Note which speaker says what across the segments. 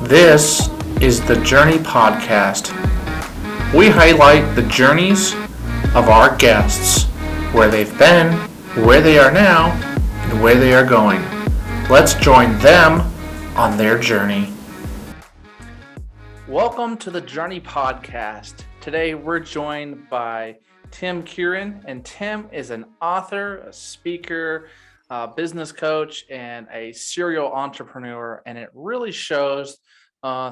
Speaker 1: This is the Journey Podcast. We highlight the journeys of our guests, where they've been, where they are now, and where they are going. Let's join them on their journey. Welcome to the Journey Podcast. Today we're joined by Tim Kerin, and Tim is an author, a speaker, business coach, and a serial entrepreneur, and it really shows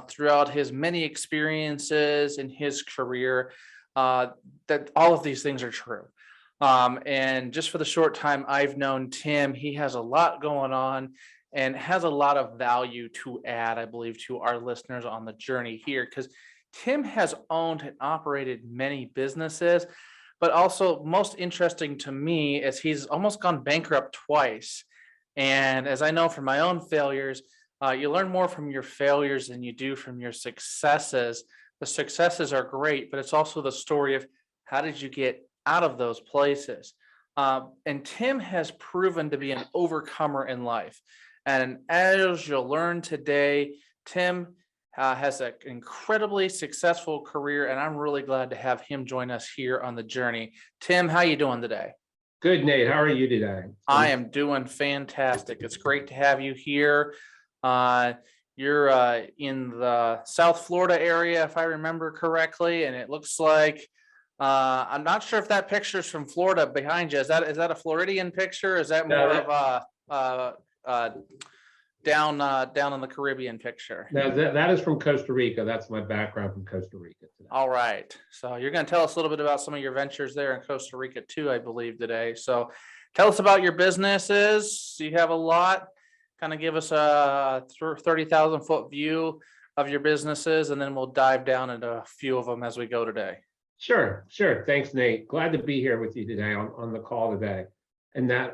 Speaker 1: throughout his many experiences in his career that all of these things are true. And just for the short time I've known Tim, he has a lot going on and has a lot of value to add, I believe, to our listeners on the journey here, because Tim has owned and operated many businesses. But also most interesting to me is he's almost gone bankrupt twice. And as I know from my own failures, you learn more from your failures than you do from your successes. The successes are great, but it's also the story of how did you get out of those places. And Tim has proven to be an overcomer in life. And as you'll learn today, Tim has an incredibly successful career, and I'm really glad to have him join us here on the journey. Tim, how you doing today?
Speaker 2: Good, Nate. How are you today?
Speaker 1: I am doing fantastic. It's great to have you here. You're in the South Florida area, if I remember correctly, and it looks like I'm not sure if that picture is from Florida behind you. Is that a Floridian picture? Is that more of a down in the Caribbean picture?
Speaker 2: That is from Costa Rica. That's my background from Costa Rica today.
Speaker 1: All right. So you're going to tell us a little bit about some of your ventures there in Costa Rica too, I believe, today. So tell us about your businesses. You have a lot. Kind of give us a 30,000 foot view of your businesses, and then we'll dive down into a few of them as we go today.
Speaker 2: Sure. Thanks, Nate. Glad to be here with you today on the call today. And that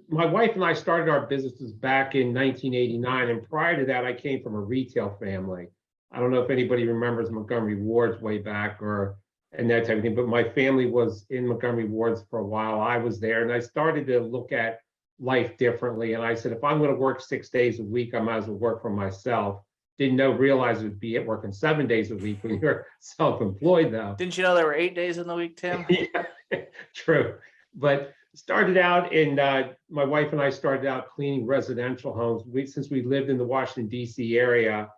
Speaker 2: my wife and I started our businesses back in 1989, and prior to that, I came from a retail family. I don't know if anybody remembers Montgomery Ward's way back and that type of thing, but my family was in Montgomery Ward's for a while. I was there, and I started to look at life differently. And I said, if I'm going to work 6 days a week, I might as well work for myself. Didn't realize it would be at working 7 days a week when you're self-employed, though.
Speaker 1: Didn't you know there were 8 days in the week, Tim?
Speaker 2: Yeah, true. But started out my wife and I started out cleaning residential homes. Since we lived in the Washington, D.C. area,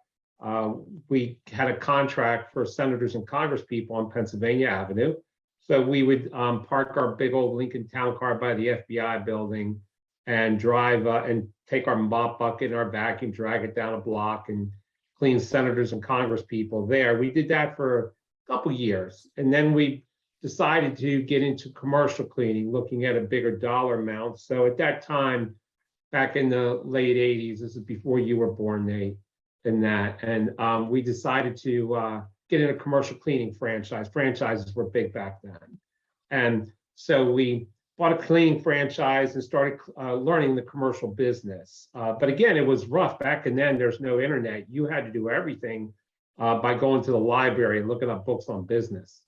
Speaker 2: we had a contract for senators and congresspeople on Pennsylvania Avenue. So we would park our big old Lincoln Town Car by the FBI building and drive and take our mop bucket and our vacuum, drag it down a block and clean senators and congresspeople there. We did that for a couple years. And then we decided to get into commercial cleaning, looking at a bigger dollar amount. So at that time, back in the late 80s, this is before you were born, Nate, and we decided to get in a commercial cleaning franchise. Franchises were big back then. And so we bought a cleaning franchise and started learning the commercial business. But again, it was rough. Back then, there's no internet. You had to do everything by going to the library and looking up books on business.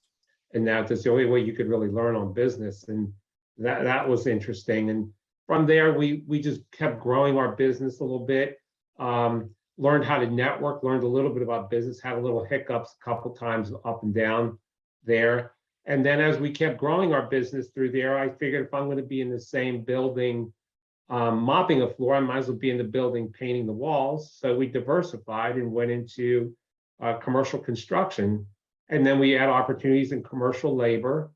Speaker 2: And that's the only way you could really learn on business. And that was interesting. And from there, we just kept growing our business a little bit, learned how to network, learned a little bit about business, had a little hiccups a couple times up and down there. And then as we kept growing our business through there, I figured if I'm going to be in the same building mopping a floor, I might as well be in the building painting the walls. So we diversified and went into commercial construction. And then we had opportunities in commercial labor.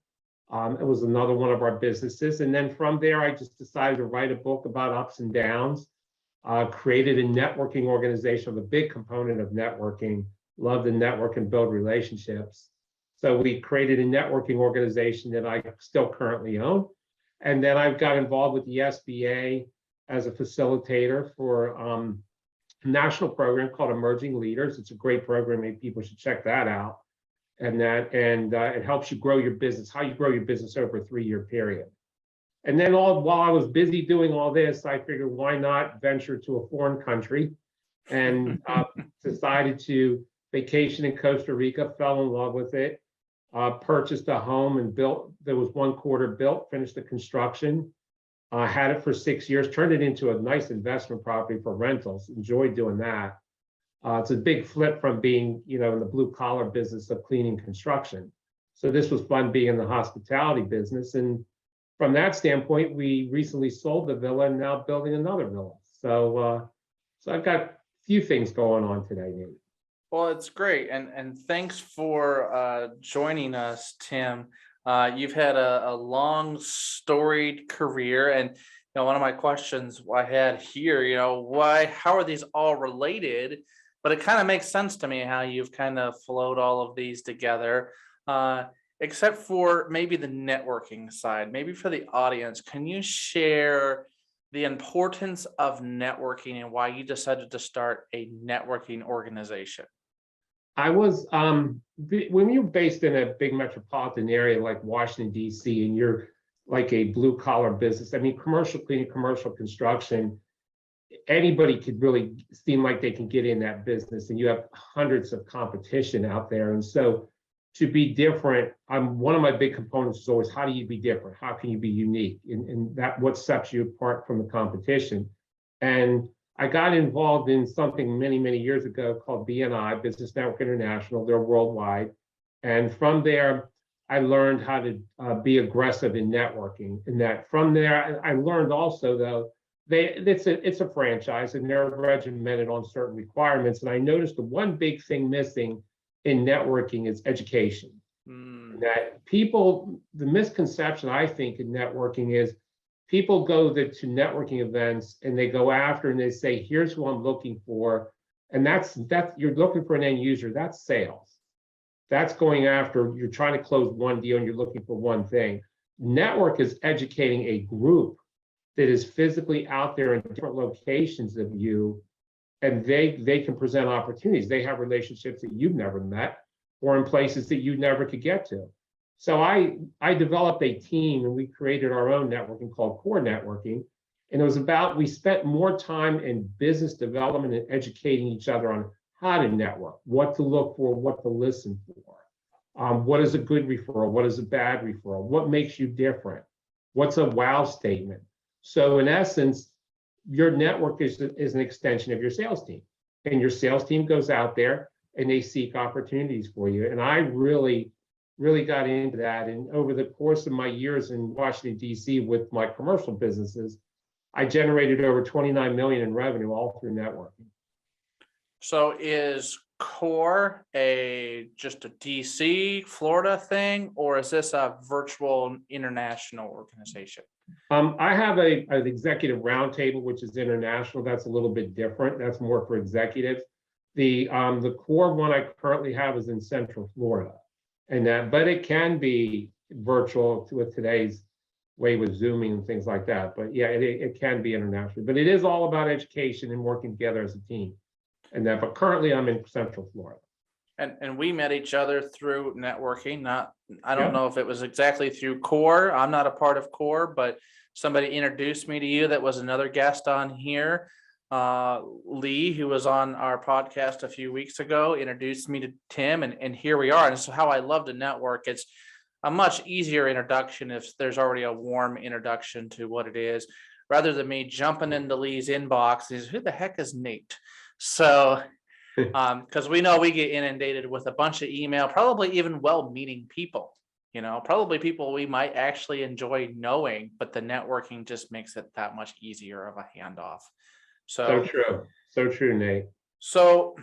Speaker 2: It was another one of our businesses. And then from there, I just decided to write a book about ups and downs, created a networking organization, a big component of networking, love to network and build relationships. So we created a networking organization that I still currently own. And then I got involved with the SBA as a facilitator for a national program called Emerging Leaders. It's a great program. Maybe people should check that out. And it helps you grow your business, how you grow your business over a 3-year period. And then while I was busy doing all this, I figured why not venture to a foreign country, and decided to vacation in Costa Rica, fell in love with it, purchased a home and built. There was 1 quarter built, finished the construction, had it for 6 years, turned it into a nice investment property for rentals, enjoyed doing that. It's a big flip from being, in the blue collar business of cleaning construction. So this was fun being in the hospitality business. And from that standpoint, we recently sold the villa and now building another villa. So I've got a few things going on today, Nate.
Speaker 1: Well, it's great, and thanks for joining us, Tim. You've had a long, storied career, and one of my questions I had here, how are these all related? But it kind of makes sense to me how you've kind of flowed all of these together, except for maybe the networking side. Maybe for the audience, can you share the importance of networking and why you decided to start a networking organization?
Speaker 2: I was when you're based in a big metropolitan area like Washington, D.C., and you're like a blue collar business. I mean, commercial cleaning, commercial construction, anybody could really seem like they can get in that business, and you have hundreds of competition out there. And so to be different, one of my big components is always, how do you be different? How can you be unique? And that what sets you apart from the competition. And I got involved in something many, many years ago called BNI, Business Network International. They're worldwide. And from there, I learned how to be aggressive in networking. And that from there, I learned also, though, it's a franchise and they're regimented on certain requirements. And I noticed the one big thing missing in networking is education. That people, the misconception I think in networking is people go to networking events and they go after and they say, here's who I'm looking for. And that's you're looking for an end user, that's sales. That's going after, you're trying to close one deal and you're looking for one thing. Network is educating a group that is physically out there in different locations of you, and they can present opportunities. They have relationships that you've never met or in places that you never could get to. So I developed a team and we created our own networking called Core Networking. And it was about, we spent more time in business development and educating each other on how to network, what to look for, what to listen for. What is a good referral? What is a bad referral? What makes you different? What's a wow statement? So in essence, your network is an extension of your sales team. And your sales team goes out there and they seek opportunities for you. And I really got into that. And over the course of my years in Washington, D.C. with my commercial businesses, I generated over 29 million in revenue all through networking.
Speaker 1: So is Core just a DC, Florida thing, or is this a virtual international organization?
Speaker 2: I have an executive roundtable, which is international. That's a little bit different. That's more for executives. The Core one I currently have is in Central Florida, but it can be virtual with today's way with Zooming and things like that. But yeah, it can be international. But it is all about education and working together as a team. But currently I'm in Central Florida.
Speaker 1: And we met each other through networking. I don't know if it was exactly through Core. I'm not a part of Core, but somebody introduced me to you. That was another guest on here. Lee, who was on our podcast a few weeks ago, introduced me to Tim, and here we are. And so how I love to network, it's a much easier introduction if there's already a warm introduction to what it is, rather than me jumping into Lee's inbox. Who the heck is Nate? So, because we know we get inundated with a bunch of email, probably even well-meaning people, probably people we might actually enjoy knowing, but the networking just makes it that much easier of a handoff. So
Speaker 2: true, Nate.
Speaker 1: So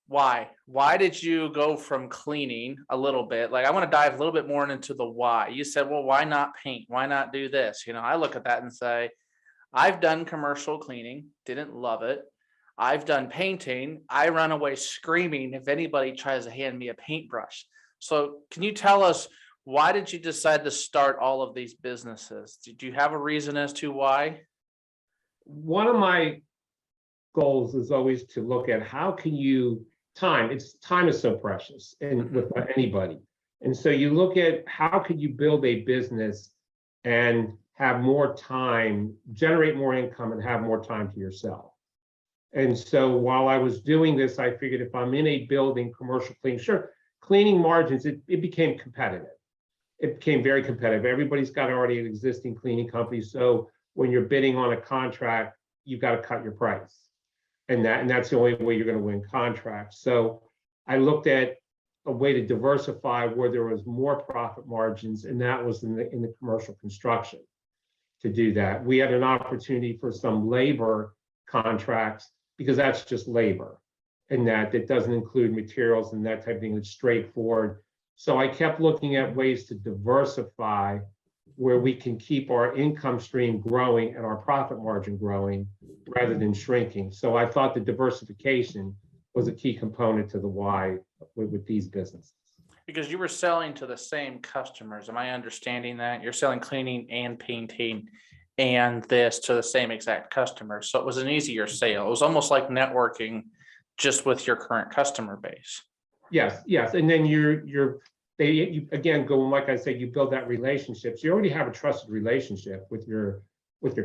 Speaker 1: why did you go from cleaning a little bit? Like, I want to dive a little bit more into the why. You said, well, why not paint? Why not do this? I look at that and say, I've done commercial cleaning, didn't love it. I've done painting. I run away screaming if anybody tries to hand me a paintbrush. So can you tell us, why did you decide to start all of these businesses? Did you have a reason as to why?
Speaker 2: One of my goals is always to look at how can you time is so precious and with anybody. And so you look at how could you build a business and have more time, generate more income and have more time to yourself. And so while I was doing this, I figured if I'm in a building, commercial cleaning, cleaning margins, it became competitive. It became very competitive. Everybody's got already an existing cleaning company. So when you're bidding on a contract, you've got to cut your price. and that's the only way you're going to win contracts. So I looked at a way to diversify where there was more profit margins, and that was in the commercial construction. To do that, we had an opportunity for some labor contracts because that's just labor, and that it doesn't include materials and that type of thing. It's straightforward. So I kept looking at ways to diversify where we can keep our income stream growing and our profit margin growing rather than shrinking. So I thought the diversification was a key component to the why with these businesses.
Speaker 1: Because you were selling to the same customers. Am I understanding that? You're selling cleaning and painting and this to the same exact customers. So it was an easier sale. It was almost like networking just with your current customer base.
Speaker 2: Yes. And then you again, going, like I said, you build that relationship. So you already have a trusted relationship with your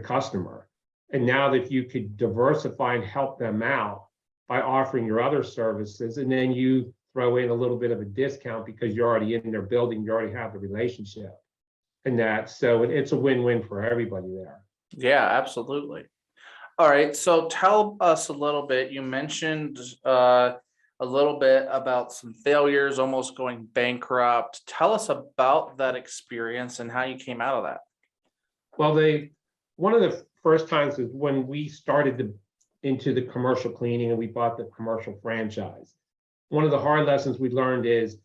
Speaker 2: customer. And now that you could diversify and help them out by offering your other services, and then you throw in a little bit of a discount because you're already in their building, you already have the relationship. And that, so it's a win-win for everybody there.
Speaker 1: Yeah, absolutely. All right. So tell us a little bit. You mentioned a little bit about some failures, almost going bankrupt. Tell us about that experience and how you came out of that.
Speaker 2: Well, one of the first times is when we started into the commercial cleaning and we bought the commercial franchise. One of the hard lessons we learned is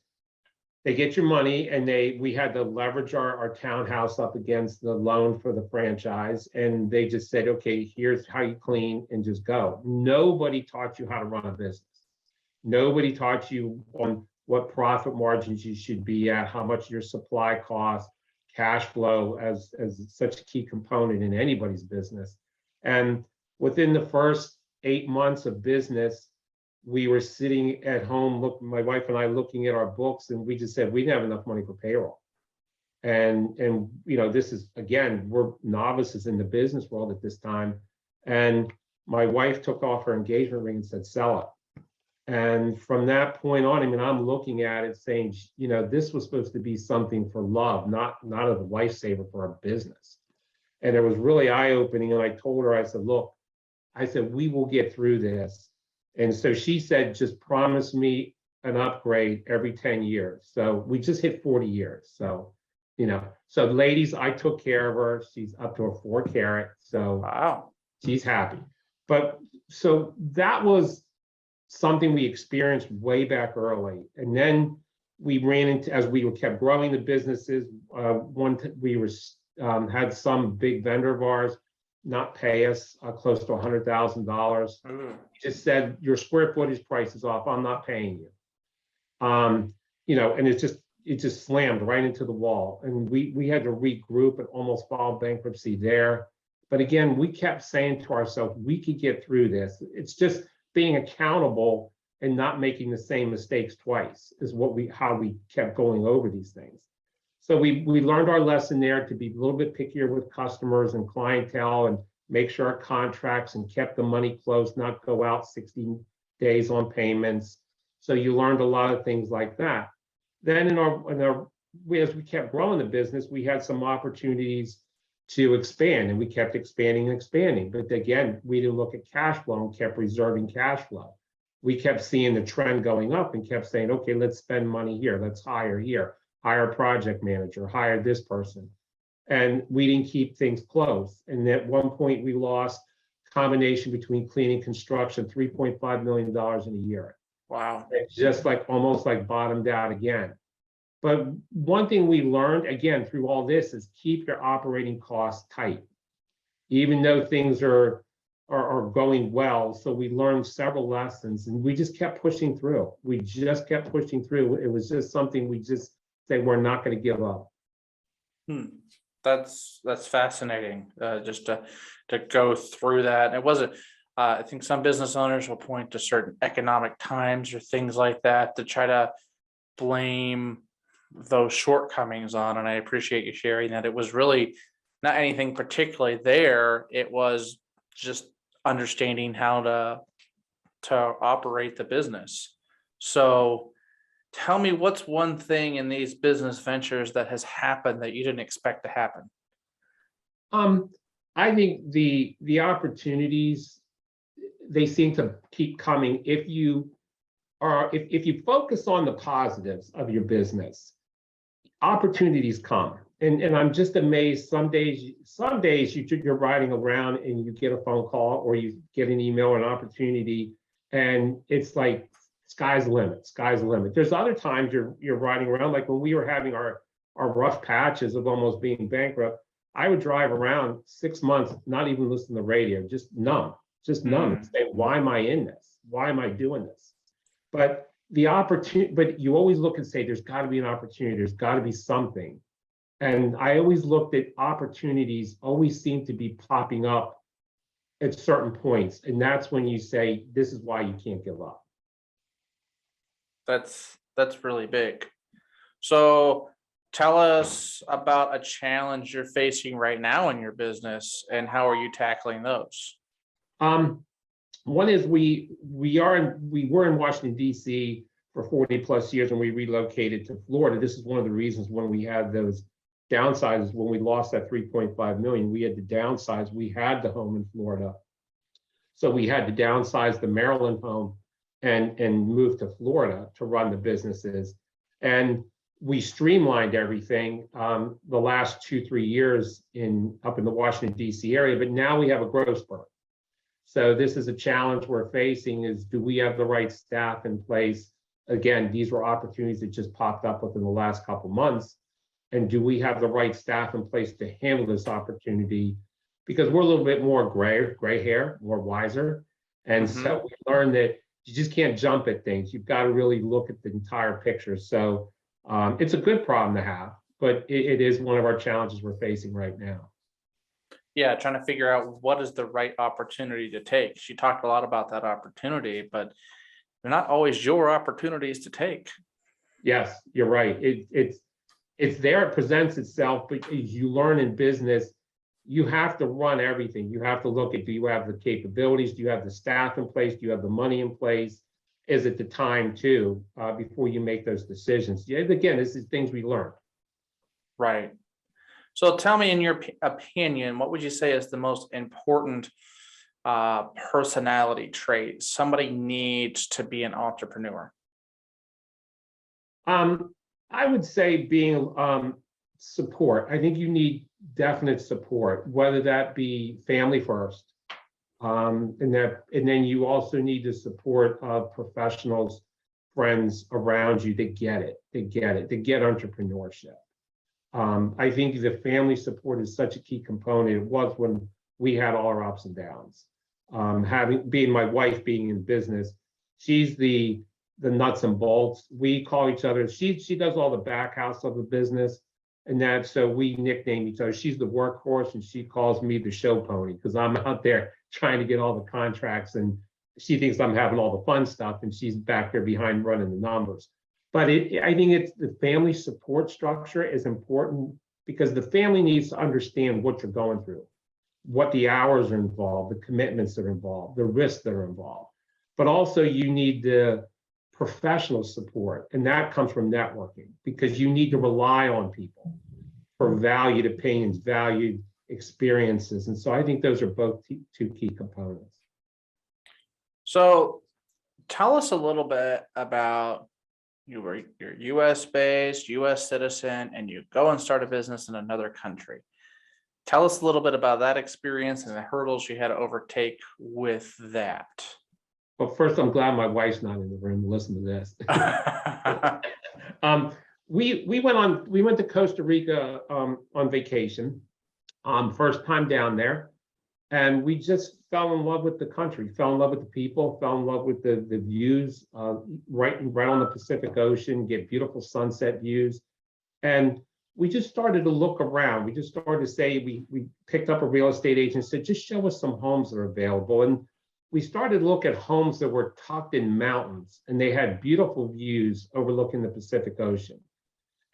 Speaker 2: they get your money, and we had to leverage our townhouse up against the loan for the franchise. And they just said, okay, here's how you clean and just go. Nobody taught you how to run a business. Nobody taught you on what profit margins you should be at, how much your supply costs, cash flow as such a key component in anybody's business. And within the first 8 months of business, we were sitting at home, my wife and I looking at our books, and we just said we didn't have enough money for payroll. And this is, again, we're novices in the business world at this time. And my wife took off her engagement ring and said, sell it. And from that point on, I'm looking at it saying, this was supposed to be something for love, not as a lifesaver for our business. And it was really eye-opening. And I told her, I said, look, we will get through this. And so she said, just promise me an upgrade every 10 years. So we just hit 40 years. So, so ladies, I took care of her. She's up to a 4 carat. So
Speaker 1: wow,
Speaker 2: she's happy. But so that was something we experienced way back early. And then we ran into, as we kept growing the businesses, had some big vendor of ours not pay us close to $100,000. Just said, your square footage price is off. I'm not paying you. And it just slammed right into the wall. And we had to regroup and almost filed bankruptcy there. But again, we kept saying to ourselves, we could get through this. It's just being accountable and not making the same mistakes twice is how we kept going over these things. So we learned our lesson there to be a little bit pickier with customers and clientele and make sure our contracts and kept the money close, not go out 60 days on payments. So you learned a lot of things like that. Then as we kept growing the business, we had some opportunities to expand, and we kept expanding and expanding. But again, we didn't look at cash flow and kept reserving cash flow. We kept seeing the trend going up and kept saying, okay, let's spend money here, let's hire here. Hire a project manager, hire this person. And we didn't keep things close. And at one point we lost combination between cleaning and construction, $3.5 million in a year.
Speaker 1: Wow.
Speaker 2: It's just almost like bottomed out again. But one thing we learned, again, through all this is keep your operating costs tight, even though things are going well. So we learned several lessons and we just kept pushing through. It was just something we just say we're not going to give up.
Speaker 1: That's fascinating. Just to go through that. It wasn't. I think some business owners will point to certain economic times or things like that to try to blame those shortcomings on. And I appreciate you sharing that. It was really not anything particularly there. It was just understanding how to operate the business. So tell me, what's one thing in these business ventures that has happened that you didn't expect to happen?
Speaker 2: I think the opportunities they seem to keep coming if you if you focus on the positives of your business, opportunities come. And I'm just amazed. Some days you're riding around and you get a phone call or you get an email or an opportunity, and it's like sky's the limit. Sky's the limit. There's other times you're riding around, like when we were having our rough patches of almost being bankrupt. I would drive around 6 months, not even listen to the radio, just numb, saying, why am I in this? Why am I doing this? But the opportunity, but you always look and say, there's got to be an opportunity, there's got to be something. And I always looked at opportunities, always seem to be popping up at certain points. And that's when you say, this is why you can't give up.
Speaker 1: That's really big. So tell us about a challenge you're facing right now in your business and how are you tackling those?
Speaker 2: One is we were in Washington, D.C. for 40 plus years, and we relocated to Florida. This is one of the reasons when we had those downsizes, when we lost that 3.5 million, we had to downsize. We had the home in Florida. So we had to downsize the Maryland home and move to Florida to run the businesses. And we streamlined everything the last 2-3 years up in the Washington, D.C. area, but now we have a growth spurt. So this is a challenge we're facing is, do we have the right staff in place? Again, these were opportunities that just popped up within the last couple months. And do we have the right staff in place to handle this opportunity? Because we're a little bit more gray hair, more wiser. And so we learned that you just can't jump at things. You've got to really look at the entire picture. So it's a good problem to have, but it is one of our challenges we're facing right now.
Speaker 1: Yeah, trying to figure out what is the right opportunity to take. She talked a lot about that opportunity, but they're not always your opportunities to take.
Speaker 2: Yes, you're right. It's there, it presents itself, but as you learn in business, you have to run everything. You have to look at, do you have the capabilities? Do you have the staff in place? Do you have the money in place? Is it the time too, before you make those decisions? Yeah, again, this is things we learn.
Speaker 1: Right. So tell me, in your opinion, what would you say is the most important personality trait somebody needs to be an entrepreneur?
Speaker 2: I would say being support. I think you need definite support, whether that be family first, and then you also need the support of professionals, friends around you that get it, that get entrepreneurship. I think the family support is such a key component. It was when we had all our ups and downs. Being my wife being in business, she's the nuts and bolts. We call each other. She does all the back house of the business, and so we nickname each other. She's the workhorse, and she calls me the show pony because I'm out there trying to get all the contracts, and she thinks I'm having all the fun stuff, and she's back there behind running the numbers. But I think it's the family support structure is important because the family needs to understand what you're going through, what the hours are involved, the commitments that are involved, the risks that are involved. But also you need the professional support, and that comes from networking because you need to rely on people for valued opinions, valued experiences. And so I think those are both two key components.
Speaker 1: So tell us a little bit about you're US based, US citizen, and you go and start a business in another country. Tell us a little bit about that experience and the hurdles you had to overtake with that.
Speaker 2: Well, first, I'm glad my wife's not in the room to listen to this. We went to Costa Rica on vacation, first time down there, and we just fell in love with the country, fell in love with the people, fell in love with the views, right on the Pacific Ocean, get beautiful sunset views, and we just started to look around. We just started to say, we picked up a real estate agent and said, just show us some homes that are available. And we started to look at homes that were tucked in mountains, and they had beautiful views overlooking the Pacific Ocean.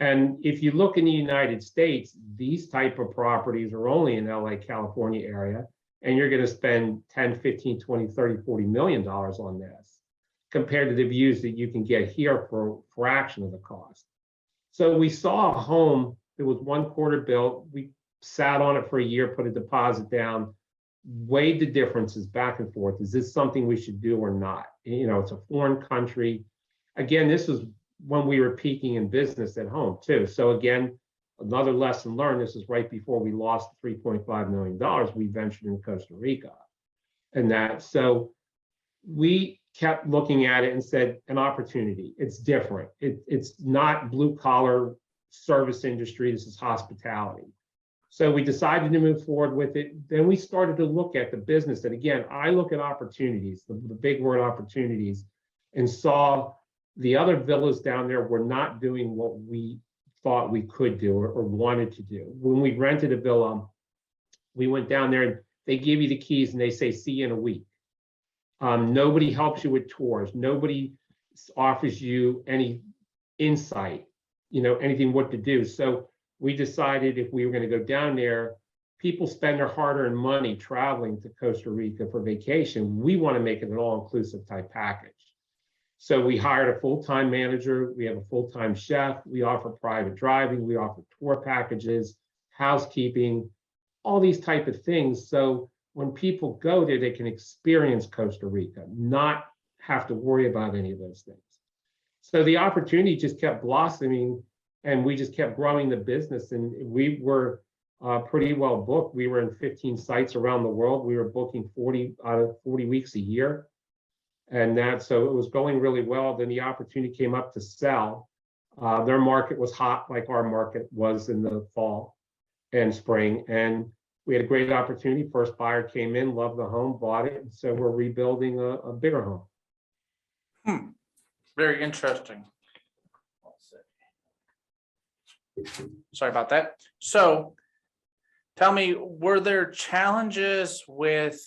Speaker 2: And if you look in the United States, these type of properties are only in LA, California area, and you're going to spend 10, 15, 20, 30, 40 million dollars on this compared to the views that you can get here for a fraction of the cost. So we saw a home that was 1 quarter built. We sat on it for a year, put a deposit down. weighed the differences back and forth. Is this something we should do or not? It's a foreign country. Again, this was when we were peaking in business at home too. So again, another lesson learned, this is right before we lost $3.5 million, we ventured in Costa Rica. So we kept looking at it and said, an opportunity, it's different. It's not blue collar service industry, this is hospitality. So we decided to move forward with it. Then we started to look at the business. And again, I look at opportunities, the big word opportunities, and saw the other villas down there were not doing what we thought we could do or wanted to do. When we rented a villa, we went down there and they give you the keys and they say, see you in a week. Nobody helps you with tours. Nobody offers you any insight, anything what to do. So we decided if we were going to go down there, people spend their hard-earned money traveling to Costa Rica for vacation. We want to make it an all-inclusive type package. So we hired a full-time manager. We have a full-time chef. We offer private driving. We offer tour packages, housekeeping, all these type of things. So when people go there, they can experience Costa Rica, not have to worry about any of those things. So the opportunity just kept blossoming, and we just kept growing the business. And we were pretty well booked. We were in 15 sites around the world. We were booking 40 out of 40 weeks a year. So it was going really well. Then the opportunity came up to sell. Their market was hot like our market was in the fall and spring. And we had a great opportunity. First buyer came in, loved the home, bought it. So we're rebuilding a bigger home.
Speaker 1: Very interesting. Sorry about that. So tell me, were there challenges with,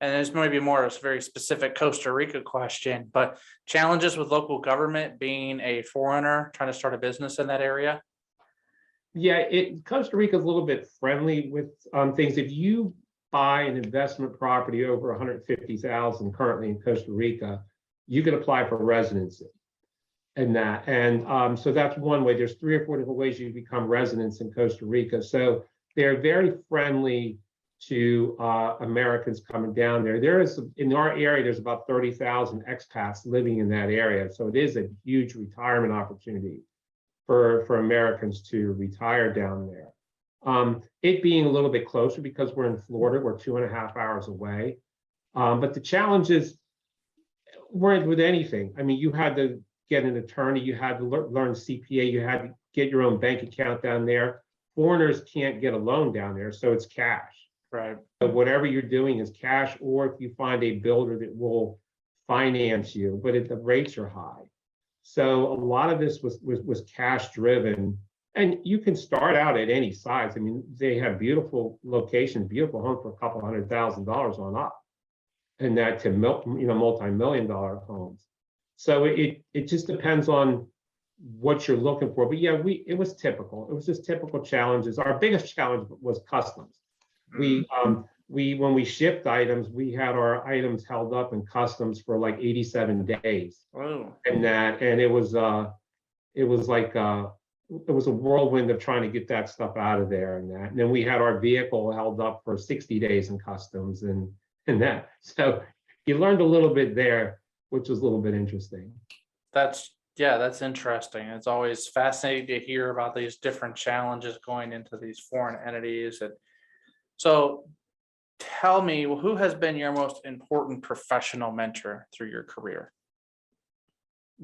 Speaker 1: and this may be more of a very specific Costa Rica question, but challenges with local government being a foreigner trying to start a business in that area?
Speaker 2: Yeah, Costa Rica is a little bit friendly with things. If you buy an investment property over 150,000 currently in Costa Rica, you can apply for residency. So that's one way. There's 3 or 4 different ways you become residents in Costa Rica. So they're very friendly to Americans coming down there. In our area, there's about 30,000 expats living in that area. So it is a huge retirement opportunity for Americans to retire down there. It being a little bit closer because we're in Florida, we're 2.5 hours away. But the challenges weren't with anything. I mean, you had to get an attorney, you had to learn CPA, you had to get your own bank account down there. Foreigners can't get a loan down there, so it's cash.
Speaker 1: Right.
Speaker 2: So whatever you're doing is cash, or if you find a builder that will finance you, but the rates are high. So a lot of this was cash driven, and you can start out at any size. I mean, they have beautiful locations, beautiful homes for $200,000 on up, and that to multi-million-dollar homes. So it just depends on what you're looking for. But yeah, it was typical. It was just typical challenges. Our biggest challenge was customs. When we shipped items, we had our items held up in customs for like 87 days.
Speaker 1: Oh.
Speaker 2: And it was a whirlwind of trying to get that stuff out of there and then we had our vehicle held up for 60 days in customs and that. So you learned a little bit there, which was a little bit interesting.
Speaker 1: That's interesting. It's always fascinating to hear about these different challenges going into these foreign entities. And so tell me, who has been your most important professional mentor through your career?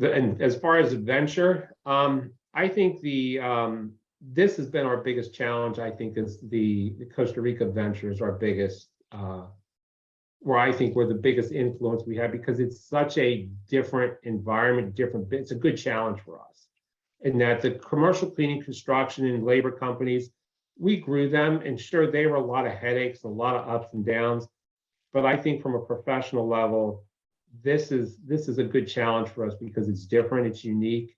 Speaker 2: And as far as adventure, I think this has been our biggest challenge. I think is the Costa Rica venture is our biggest, where I think we're the biggest influence we have, because it's such a different environment, it's a good challenge for us. And that the commercial cleaning, construction, and labor companies, we grew them, and sure, they were a lot of headaches, a lot of ups and downs. But I think from a professional level, this is a good challenge for us because it's different, it's unique.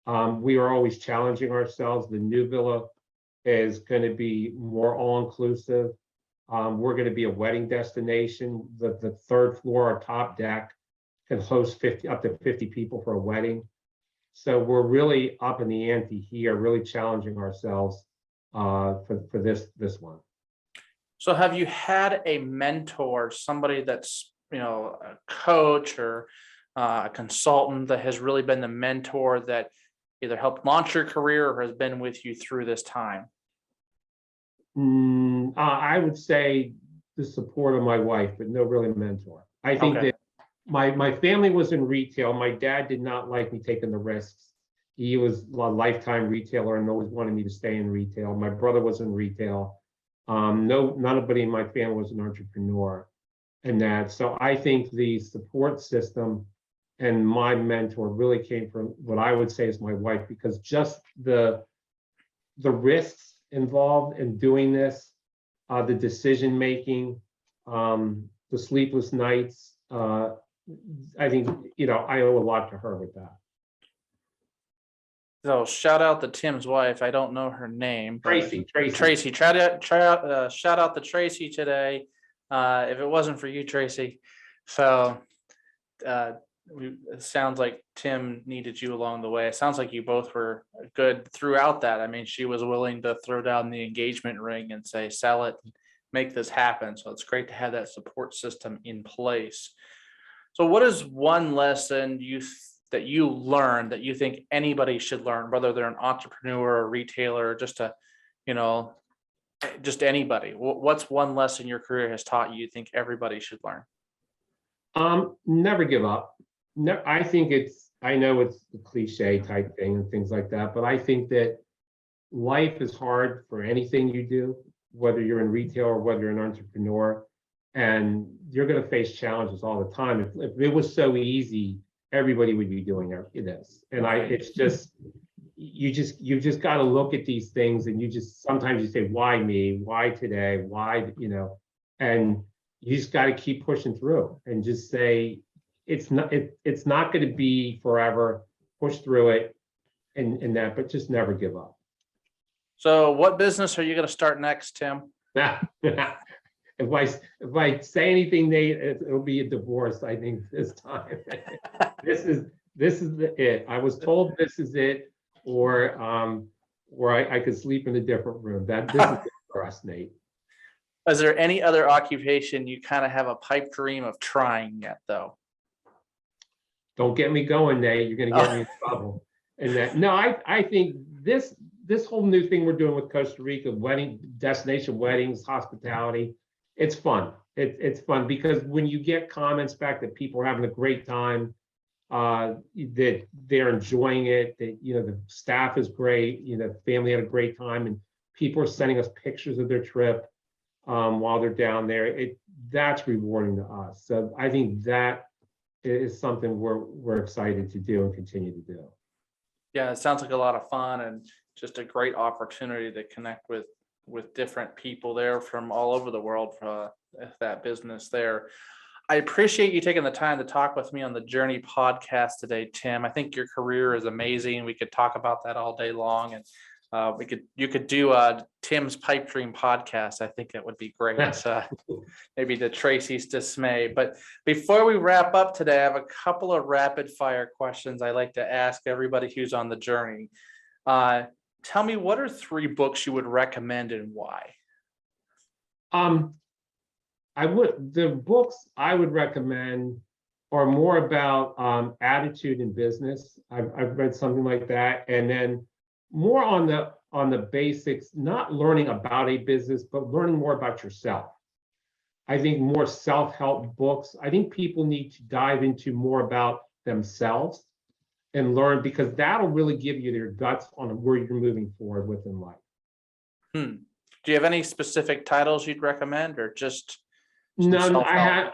Speaker 2: We are always challenging ourselves. The new villa is going to be more all-inclusive. We're going to be a wedding destination. The 3rd floor, our top deck, can host up to 50 people for a wedding. So we're really up in the ante here, really challenging ourselves for this one.
Speaker 1: So have you had a mentor, somebody that's, a coach or a consultant that has really been the mentor that either helped launch your career or has been with you through this time?
Speaker 2: I would say the support of my wife, but no really mentor. I think
Speaker 1: Okay.
Speaker 2: that my family was in retail. My dad did not like me taking the risks. He was a lifetime retailer and always wanted me to stay in retail. My brother was in retail. No, nobody in my family was an entrepreneur and that. So I think the support system and my mentor really came from what I would say is my wife, because just the risks involved in doing this, the decision making, the sleepless nights. I think I owe a lot to her with that.
Speaker 1: So shout out to Tim's wife. I don't know her name, but
Speaker 2: Tracy.
Speaker 1: Shout out to Tracy today. If it wasn't for you, Tracy. So it sounds like Tim needed you along the way. It sounds like you both were good throughout that. I mean, she was willing to throw down the engagement ring and say, sell it, make this happen. So it's great to have that support system in place. So what is one lesson that you learned that you think anybody should learn, whether they're an entrepreneur or retailer, or you know, just anybody? What's one lesson your career has taught you think everybody should learn?
Speaker 2: Never give up. No, I know it's a cliche type thing and things like that, but I think that life is hard for anything you do, whether you're in retail or whether you're an entrepreneur, and you're going to face challenges all the time. If it was so easy, everybody would be doing this. And it's just, you've just got to look at these things, and sometimes you say, why me? Why today? Why, and you just got to keep pushing through and just say, it's not going to be forever. Push through it and that, but just never give up.
Speaker 1: So what business are you going to start next, Tim?
Speaker 2: If I say anything, Nate, it'll be a divorce. I think this time. this is it. I was told this is it, or I could sleep in a different room. This is it for us, Nate.
Speaker 1: Is there any other occupation you kind of have a pipe dream of trying yet, though?
Speaker 2: Don't get me going, Nate. You're going to get me in trouble. And that, no, I think this whole new thing we're doing with Costa Rica, destination weddings, hospitality, it's fun. It's fun because when you get comments back that people are having a great time, that they're enjoying it, that the staff is great, the family had a great time, and people are sending us pictures of their trip while they're down there. That's rewarding to us. So I think that is something we're excited to do and continue to do.
Speaker 1: Yeah, it sounds like a lot of fun and just a great opportunity to connect with different people there from all over the world for that business there. I appreciate you taking the time to talk with me on the Journey podcast today, Tim. I think your career is amazing. We could talk about that all day long, and you could do Tim's Pipe Dream podcast. I think that would be great. Maybe to Tracy's dismay. But before we wrap up today, I have a couple of rapid fire questions I like to ask everybody who's on the journey. Tell me, what are 3 books you would recommend and why?
Speaker 2: The books I would recommend are more about attitude in business. I've read something like that, and then more on the basics, not learning about a business, but learning more about yourself. I think more self-help books. I think people need to dive into more about themselves and learn, because that'll really give you their guts on where you're moving forward within life.
Speaker 1: Do you have any specific titles you'd recommend, or just
Speaker 2: no? I had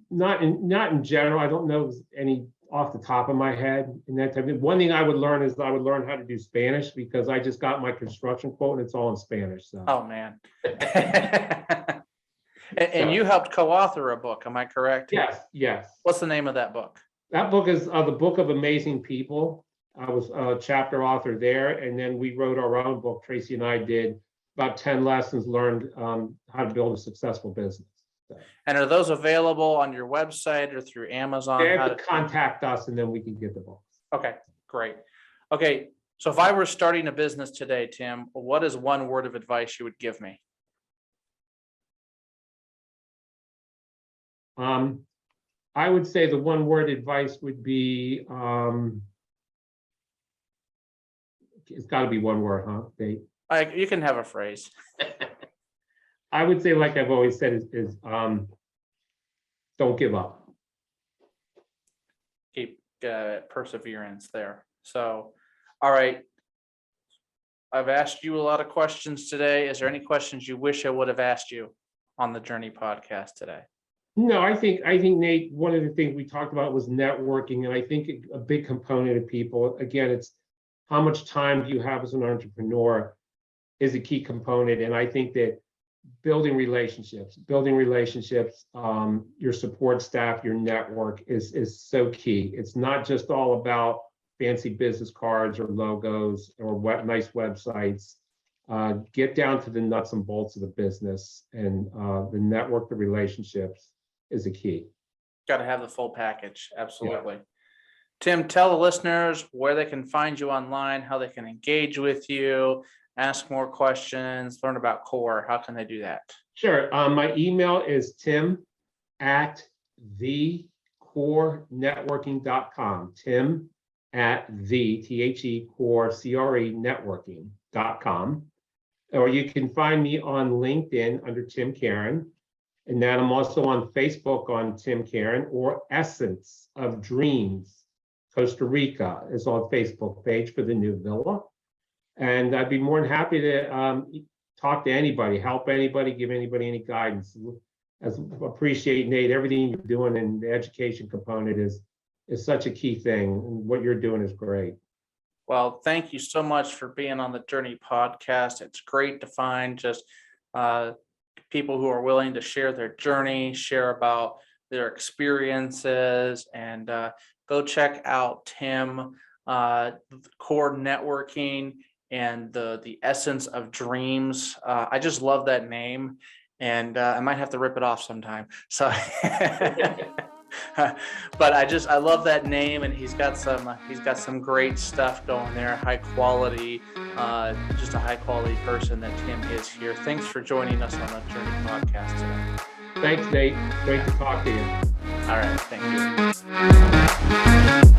Speaker 2: not in general. I don't know any off the top of my head. And that type of, one thing I would learn how to do Spanish, because I just got my construction quote and it's all in Spanish. So.
Speaker 1: Oh man. And you helped co-author a book, am I correct?
Speaker 2: Yes.
Speaker 1: What's the name of that book?
Speaker 2: That book is the Book of Amazing People. I was a chapter author there, and then we wrote our own book. Tracy and I did about 10 lessons learned how to build a successful business. So.
Speaker 1: And are those available on your website or through Amazon?
Speaker 2: They have to contact us, and then we can get the books.
Speaker 1: Okay, great. Okay, so if I were starting a business today, Tim, what is one word of advice you would give me?
Speaker 2: I would say the one word advice would be, it's got to be one word, huh, Nate?
Speaker 1: You can have a phrase.
Speaker 2: I would say, like I've always said, is don't give up.
Speaker 1: Keep perseverance there. So, all right. I've asked you a lot of questions today. Is there any questions you wish I would have asked you on the Journey podcast today?
Speaker 2: No, I think Nate, one of the things we talked about was networking, and I think a big component of people, again, it's how much time do you have as an entrepreneur is a key component, and I think that building relationships, your support staff, your network is so key. It's not just all about fancy business cards or logos or nice websites. Get down to the nuts and bolts of the business, and the network, the relationships is a key.
Speaker 1: Got to have the full package. Absolutely. Yeah. Tim, tell the listeners where they can find you online, how they can engage with you, ask more questions, learn about Core. How can they do that?
Speaker 2: Sure. My email is tim@thecorenetworking.com. tim@thecorenetworking.com. Or you can find me on LinkedIn under Tim Kerin. And then I'm also on Facebook on Tim Kerin, or Essence of Dreams, Costa Rica is on Facebook page for the new villa. And I'd be more than happy to talk to anybody, help anybody, give anybody any guidance. As appreciate, Nate, everything you're doing, and the education component is such a key thing. And what you're doing is great.
Speaker 1: Well, thank you so much for being on the Journey podcast. It's great to find just people who are willing to share their journey, share about their experiences, and go check out Tim, Core Networking, and the Essence of Dreams. I just love that name, and I might have to rip it off sometime. So, but I love that name, and he's got some great stuff going there. High quality, just a high quality person that Tim is here. Thanks for joining us on the Journey podcast today.
Speaker 2: Thanks, Nate. Great to talk to you.
Speaker 1: All right, thank you.